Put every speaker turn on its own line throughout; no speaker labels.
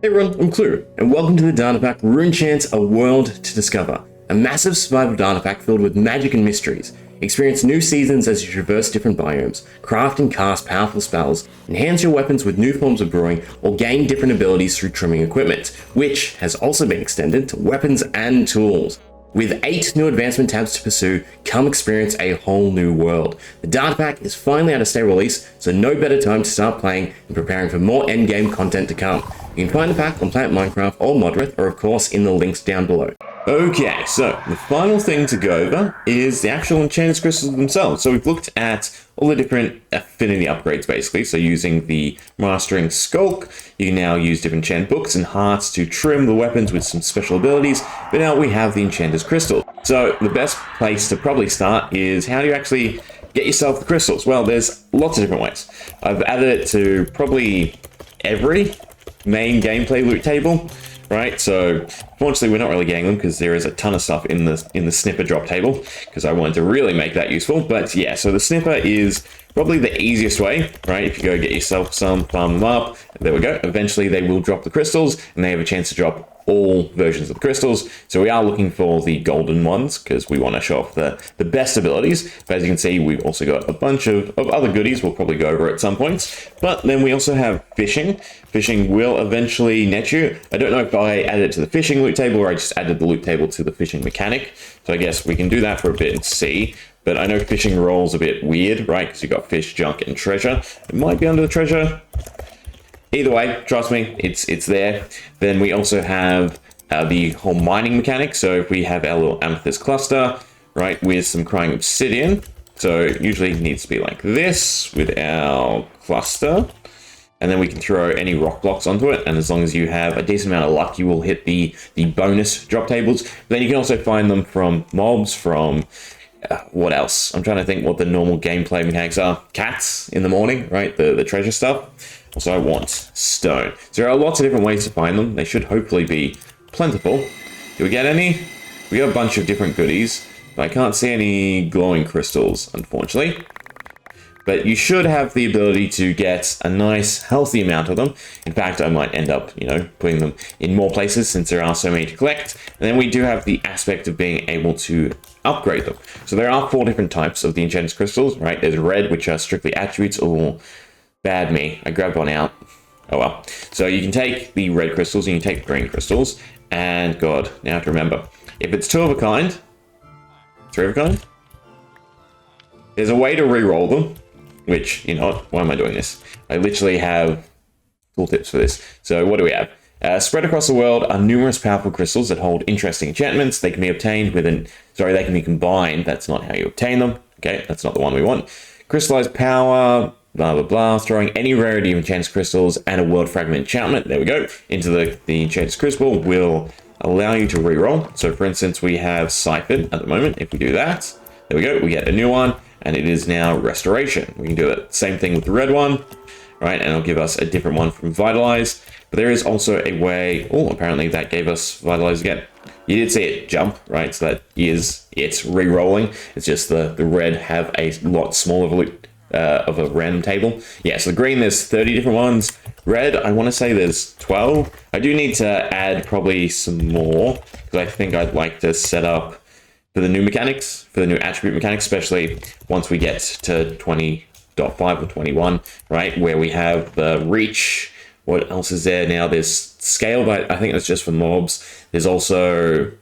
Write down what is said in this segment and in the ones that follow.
Hey everyone, I'm Klloo, and welcome to the data pack Runechant, A World to Discover. A massive survival data pack filled with magic and mysteries. Experience new seasons as you traverse different biomes, craft and cast powerful spells, enhance your weapons with new forms of brewing, or gain different abilities through trimming equipment, which has also been extended to weapons and tools. With 8 new advancement tabs to pursue, come experience a whole new world. The data pack is finally at a state release, so no better time to start playing and preparing for more endgame content to come. You can find the pack on Planet Minecraft or Modrith, or of course in the links down below. Okay, so the final thing to go over is the actual enchanted crystals themselves. So we've looked at all the different affinity upgrades basically. So using the mastering skulk, you can now use different enchant books and hearts to trim the weapons with some special abilities, but now we have the enchanted crystal. So the best place to probably start is how do you actually get yourself the crystals? Well, there's lots of different ways. I've added it to probably every main gameplay loot table, right? So fortunately we're not really getting them because there is a ton of stuff in the snipper drop table, because I wanted to really make that useful. But yeah, so the snipper is probably the easiest way, right? If you go get yourself some, farm them up, there we go. Eventually they will drop the crystals and they have a chance to drop all versions of the crystals. So we are looking for the golden ones because we want to show off the best abilities. But as you can see, we've also got a bunch of other goodies we'll probably go over at some points. But then we also have fishing. Fishing will eventually net you. I don't know if I added it to the fishing loot table or I just added the loot table to the fishing mechanic. So I guess we can do that for a bit and see. But I know fishing rolls a bit weird, right? Because you've got fish, junk, and treasure. It might be under the treasure. Either way, trust me, it's there. Then we also have the whole mining mechanic. So if we have our little amethyst cluster, right, with some crying obsidian. So it usually needs to be like this with our cluster. And then we can throw any rock blocks onto it. And as long as you have a decent amount of luck, you will hit the bonus drop tables. But then you can also find them from mobs, from what else? I'm trying to think what the normal gameplay mechanics are. Cats in the morning, right? The treasure stuff. Also, I want stone. So there are lots of different ways to find them. They should hopefully be plentiful. Do we get any? We got a bunch of different goodies, but I can't see any glowing crystals, unfortunately. But you should have the ability to get a nice, healthy amount of them. In fact, I might end up, putting them in more places since there are so many to collect. And then we do have the aspect of being able to upgrade them. So there are 4 different types of the enchanted crystals, right? There's red, which are strictly attributes, or bad me, I grabbed one out. Oh well. So you can take the red crystals and you can take the green crystals. And God, now I have to remember. If it's 2 of a kind, 3 of a kind, there's a way to re-roll them. Which, you know what, why am I doing this? I literally have tooltips for this. So what do we have? Spread across the world are numerous powerful crystals that hold interesting enchantments. They can be obtained they can be combined. That's not how you obtain them. Okay, that's not the one we want. Crystallized power, blah, blah, blah. Throwing any rarity of enchanted crystals and a world fragment enchantment, there we go, into the enchanted crystal will allow you to reroll. So for instance, we have Siphon at the moment. If we do that, there we go, we get a new one. And it is now Restoration. We can do it same thing with the red one, right? And it'll give us a different one from Vitalize. But there is also a way, apparently that gave us Vitalize again. You did see it jump, right? So that is, it's re-rolling. It's just the red have a lot smaller of a random table. Yeah, so the green, there's 30 different ones. Red, I want to say there's 12. I do need to add probably some more, because I think I'd like to set up for the new mechanics, for the new attribute mechanics, especially once we get to 20.5 or 21, right? Where we have the reach. What else is there now? There's scale, but I think that's just for mobs. There's 2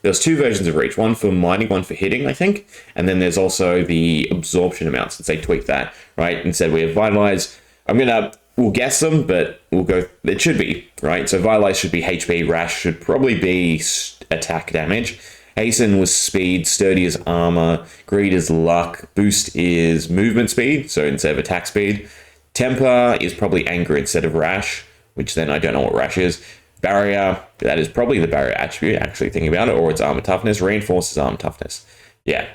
versions of reach, one for mining, one for hitting, I think. And then there's also the absorption amounts, since they tweak that, right? Instead we have Vitalize. We'll guess them, but we'll go, it should be, right? So Vitalize should be HP, Rash should probably be attack damage. Hasten was speed, sturdy is armor, greed is luck, boost is movement speed, so instead of attack speed. Temper is probably anger instead of rash, which then I don't know what rash is. Barrier, that is probably the barrier attribute, actually thinking about it, or it's armor toughness. Reinforce is armor toughness. Yeah.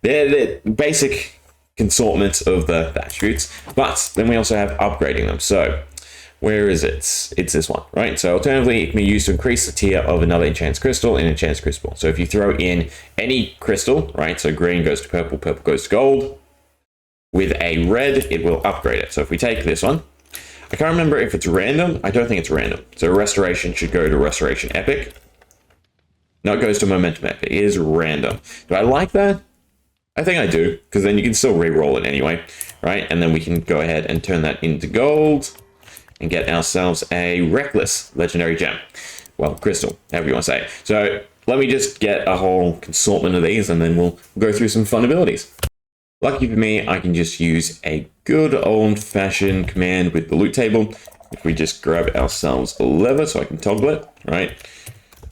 They're the basic consortment of the attributes, but then we also have upgrading them. So where is it? It's this one, right? So alternatively, it can be used to increase the tier of another enchanted crystal in enchanted crystal. So if you throw in any crystal, right? So green goes to purple, purple goes to gold. With a red, it will upgrade it. So if we take this one, I can't remember if it's random. I don't think it's random. So restoration should go to restoration epic. No, it goes to momentum epic. It is random. Do I like that? I think I do, because then you can still re-roll it anyway, right? And then we can go ahead and turn that into gold and get ourselves a reckless legendary gem. Well, crystal, however you want to say. So let me just get a whole assortment of these and then we'll go through some fun abilities. Lucky for me, I can just use a good old-fashioned command with the loot table. If we just grab ourselves a lever so I can toggle it, right?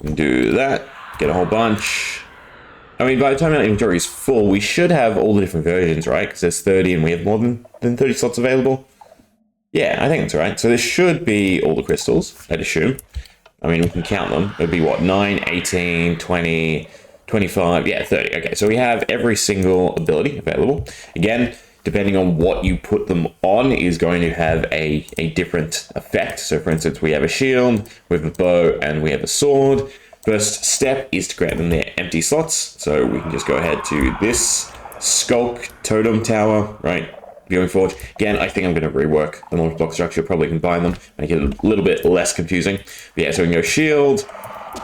And do that, get a whole bunch. I mean, by the time our inventory is full, we should have all the different versions, right? Because there's 30 and we have more than 30 slots available. Yeah, I think that's right. So this should be all the crystals, I'd assume. I mean, we can count them. It'd be what, 9, 18, 20, 25, yeah, 30. Okay, so we have every single ability available. Again, depending on what you put them on is going to have a different effect. So for instance, we have a shield, we have a bow, and we have a sword. First step is to grant them their empty slots. So we can just go ahead to this Skulk Totem Tower, right? Viewing Forge. Again, I think I'm going to rework the multi-block structure, probably combine them, make it a little bit less confusing. But yeah, so we can go shield,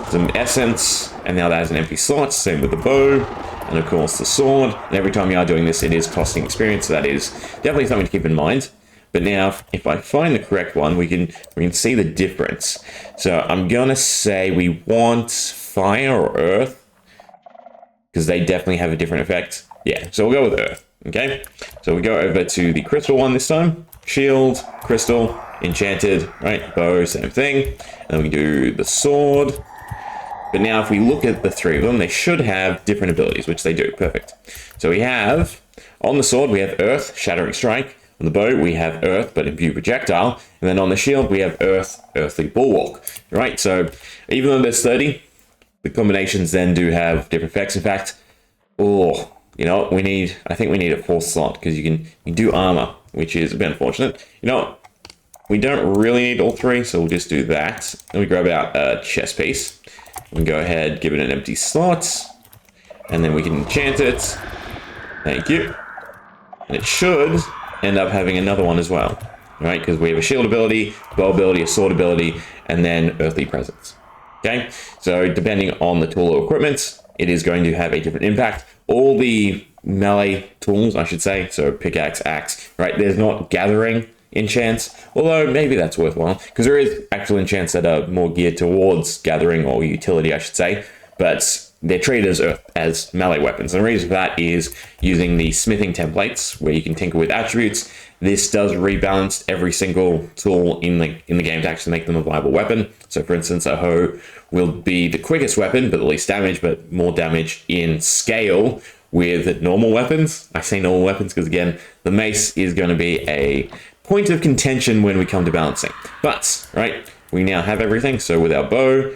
some essence, and now that has an empty slot. Same with the bow, and of course the sword. And every time you are doing this, it is costing experience, so that is definitely something to keep in mind. But now, if I find the correct one, we can see the difference. So I'm gonna say we want fire or earth, because they definitely have a different effect. Yeah, so we'll go with earth. Okay, so we go over to the crystal one this time. Shield, crystal, enchanted, right? Bow, same thing. And then we do the sword. But now if we look at the three of them, they should have different abilities, which they do. Perfect. So we have, on the sword, we have earth, shattering strike. On the bow, we have earth, but imbue projectile. And then on the shield, we have earth, earthly bulwark. Right, so even though there's 30, the combinations then do have different effects. In fact, you know, I think we need a fourth slot, because you can do armor, which is a bit unfortunate. You know, we don't really need all three, so we'll just do that. Then we grab out a chest piece. We can go ahead, give it an empty slot, and then we can enchant it. Thank you. And it should end up having another one as well, right? Because we have a shield ability, bow ability, a sword ability, and then earthly presence. Okay, so depending on the tool or equipment, it is going to have a different impact. All the melee tools, I should say, so pickaxe, axe, right? There's not gathering enchants, although maybe that's worthwhile, because there is actual enchants that are more geared towards gathering or utility, I should say, but they're treated as melee weapons. And the reason for that is using the smithing templates, where you can tinker with attributes. This does rebalance every single tool in the game to actually make them a viable weapon. So for instance, a hoe will be the quickest weapon, but the least damage, but more damage in scale with normal weapons. I say normal weapons because, again, the mace is going to be a point of contention when we come to balancing. But, right, we now have everything. So with our bow,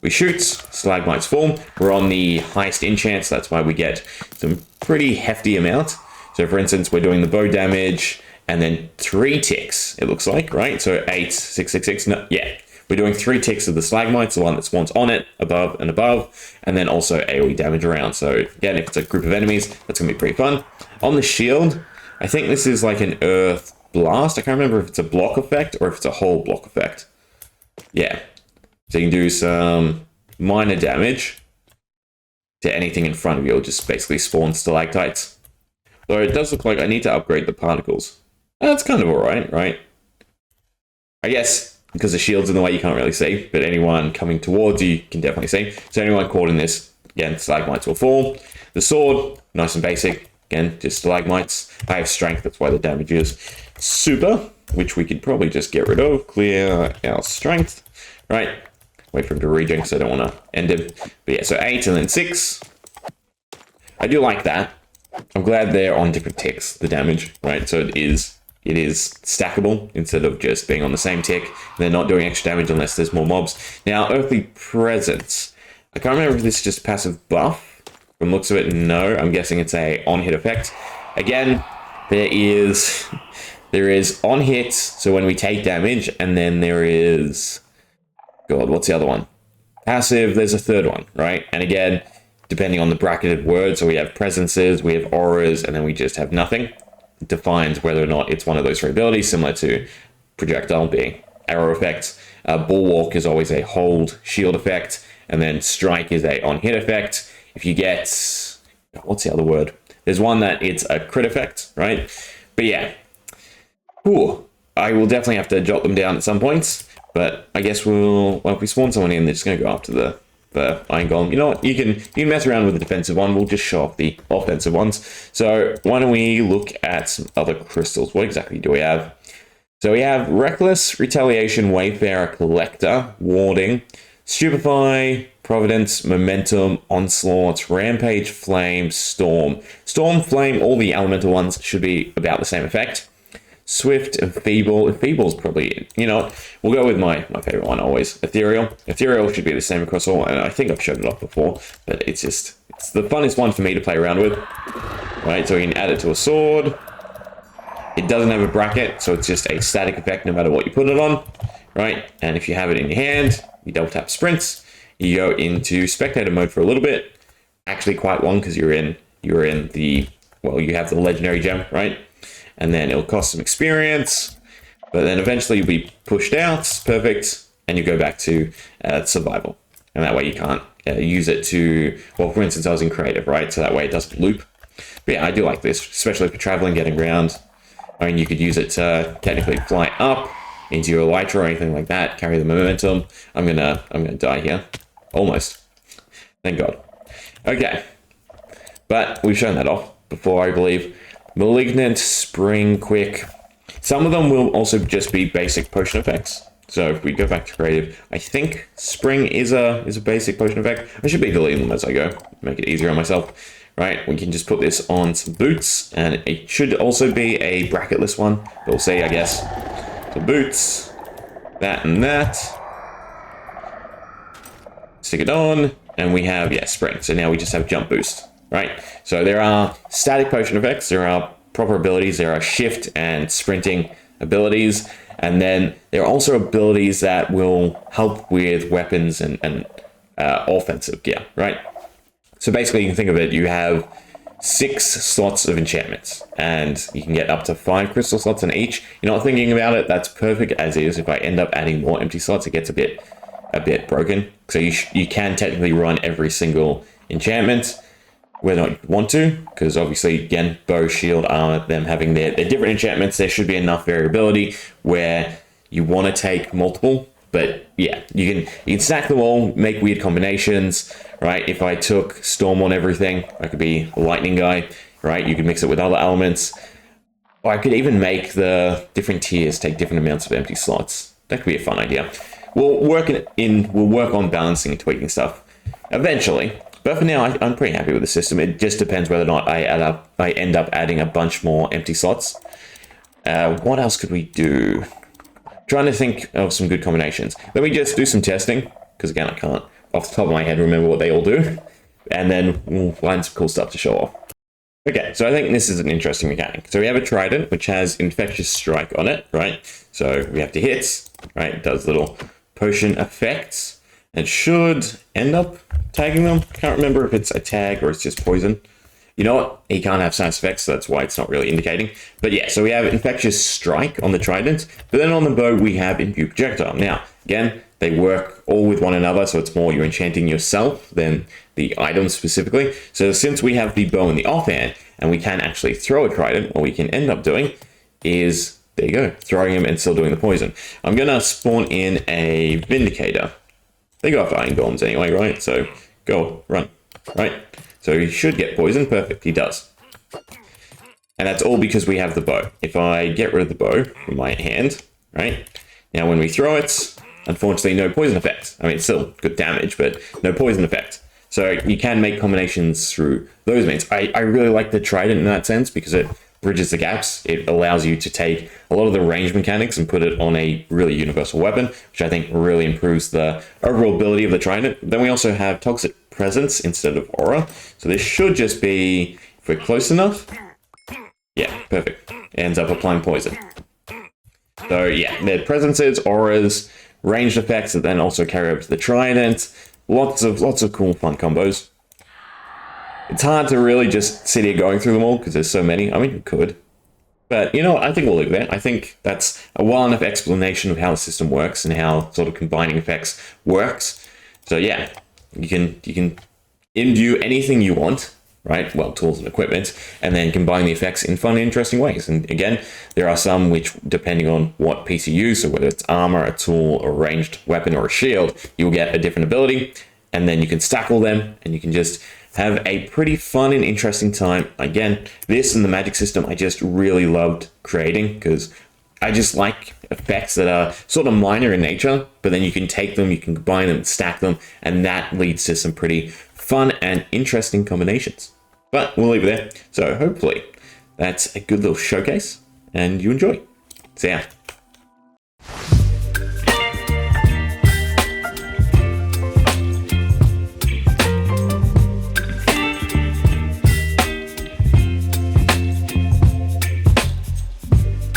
we shoot, stalagmites form. We're on the highest enchant, so that's why we get some pretty hefty amount. So for instance, we're doing the bow damage and then 3 ticks, it looks like, right? So 8, 6, 6, 6, no, yeah. We're doing 3 ticks of the stalagmites, the one that spawns on it, above and above, and then also AoE damage around. So again, if it's a group of enemies, that's gonna be pretty fun. On the shield, I think this is like an earth blast. I can't remember if it's a block effect or if it's a whole block effect. Yeah. So you can do some minor damage to anything in front of you. It'll just basically spawn stalactites. Though it does look like I need to upgrade the particles. That's kind of alright, right? I guess because the shield's in the way, you can't really see, but anyone coming towards you can definitely see. So anyone caught in this, again, stalagmites will fall. The sword, nice and basic. Again, just stalagmites. I have strength, that's why the damage is super, which we could probably just get rid of. Clear our strength, right? Wait for him to regen because I don't want to end him. But yeah, so 8 and then 6. I do like that. I'm glad they're on different ticks, the damage, right? So it is stackable instead of just being on the same tick. They're not doing extra damage unless there's more mobs. Now, Earthly Presence. I can't remember if this is just passive buff. From looks of it, no. I'm guessing it's a on-hit effect. Again, there is on hit, so when we take damage, and then there is... God, what's the other one? Passive, there's a third one, right? And again, depending on the bracketed word, so we have presences, we have auras, and then we just have nothing. It defines whether or not it's one of those 3 abilities, similar to projectile being arrow effect. Bulwark is always a hold shield effect, and then strike is a on hit effect. If you get, what's the other word? There's one that it's a crit effect, right? But yeah, ooh, I will definitely have to jot them down at some points. But I guess well, if we spawn someone in, they're just gonna go after the Iron Golem. You know what? You can mess around with the defensive one. We'll just show off the offensive ones. So why don't we look at some other crystals? What exactly do we have? So we have Reckless, Retaliation, Wayfarer, Collector, Warding, Stupefy, Providence, Momentum, Onslaught, Rampage, Flame, Storm. Storm, Flame, all the elemental ones should be about the same effect. Swift, Enfeeble. Enfeeble's probably, you know, we'll go with my favorite one always. Ethereal. Ethereal should be the same across all, and I think I've showed it off before, but it's the funnest one for me to play around with. Right, so we can add it to a sword. It doesn't have a bracket, so it's just a static effect no matter what you put it on, right? And if you have it in your hand, you double tap sprints, you go into spectator mode for a little bit, actually quite long because you're in the, well, you have the legendary gem, right? And then it'll cost some experience, but then eventually you'll be pushed out, perfect, and you go back to survival. And that way you can't use it to, well, for instance, I was in creative, right? So that way it doesn't loop. But yeah, I do like this, especially for traveling, getting around. I mean, you could use it to technically fly up into your elytra or anything like that, carry the momentum. I'm gonna die here. Almost. Thank God. Okay. But we've shown that off before, I believe. Malignant, Spring, Quick. Some of them will also just be basic potion effects. So if we go back to creative, I think Spring is a basic potion effect. I should be deleting them as I go, make it easier on myself. Right, we can just put this on some boots, and it should also be a bracketless one. We'll see, I guess. So boots, that and that. Stick it on, and we have, yeah, Spring. So now we just have jump boost, right? So there are static potion effects, there are proper abilities, there are shift and sprinting abilities, and then there are also abilities that will help with weapons and offensive gear, right? So basically, you can think of it, you have 6 slots of enchantments, and you can get up to 5 crystal slots in each. You're not thinking about it, that's perfect as is. If I end up adding more empty slots, it gets a bit broken. So you can technically run every single enchantment, whether or not you want to, because obviously, again, bow, shield, armor, them having their different enchantments, there should be enough variability where you want to take multiple. But yeah, you can stack them all, make weird combinations, right? If I took Storm on everything, I could be a lightning guy, right? You could mix it with other elements. Or I could even make the different tiers take different amounts of empty slots. That could be a fun idea. We'll work on balancing and tweaking stuff eventually. But for now, I'm pretty happy with the system. It just depends whether or not I end up adding a bunch more empty slots. What else could we do? Trying to think of some good combinations. Let me just do some testing, because again, I can't, off the top of my head, remember what they all do. And then we'll find some cool stuff to show off. Okay, so I think this is an interesting mechanic. So we have a trident, which has Infectious Strike on it, right? So we have to hit, right? It does little potion effects. It should end up tagging them. Can't remember if it's a tag or it's just poison. You know what? He can't have science effects, so that's why it's not really indicating. But yeah, so we have Infectious Strike on the trident, but then on the bow we have Imbue Projectile. Now, again, they work all with one another, so it's more you're enchanting yourself than the item specifically. So since we have the bow in the offhand, and we can actually throw a trident, what we can end up doing is, there you go, throwing him and still doing the poison. I'm gonna spawn in a Vindicator. They go after Iron Golems anyway, right? So go, run, right? So he should get poisoned. Perfect, he does. And that's all because we have the bow. If I get rid of the bow from my hand, right? Now when we throw it, unfortunately no poison effect. I mean, it's still good damage, but no poison effect. So you can make combinations through those means. I really like the trident in that sense because it bridges the gaps. It allows you to take a lot of the range mechanics and put it on a really universal weapon, which I think really improves the overall ability of the trident. Then we also have Toxic Presence instead of Aura. So this should just be, if we're close enough, yeah, perfect. Ends up applying poison. So yeah, they're presences, auras, ranged effects that then also carry over to the trident. Lots of cool fun combos. It's hard to really just sit here going through them all because there's so many. I mean, you could. But you know what? I think we'll leave it there. I think that's a well enough explanation of how the system works and how sort of combining effects works. So yeah, you can imbue anything you want, right? Well, tools and equipment, and then combine the effects in fun and interesting ways. And again, there are some which, depending on what piece you use, so whether it's armor, a tool, a ranged weapon, or a shield, you'll get a different ability, and then you can stack all them, and you can just have a pretty fun and interesting time. Again, this and the magic system I just really loved creating, because I just like effects that are sort of minor in nature, but then you can take them, you can combine them, stack them, and that leads to some pretty fun and interesting combinations. But we'll leave it there. So hopefully that's a good little showcase and you enjoy. See ya.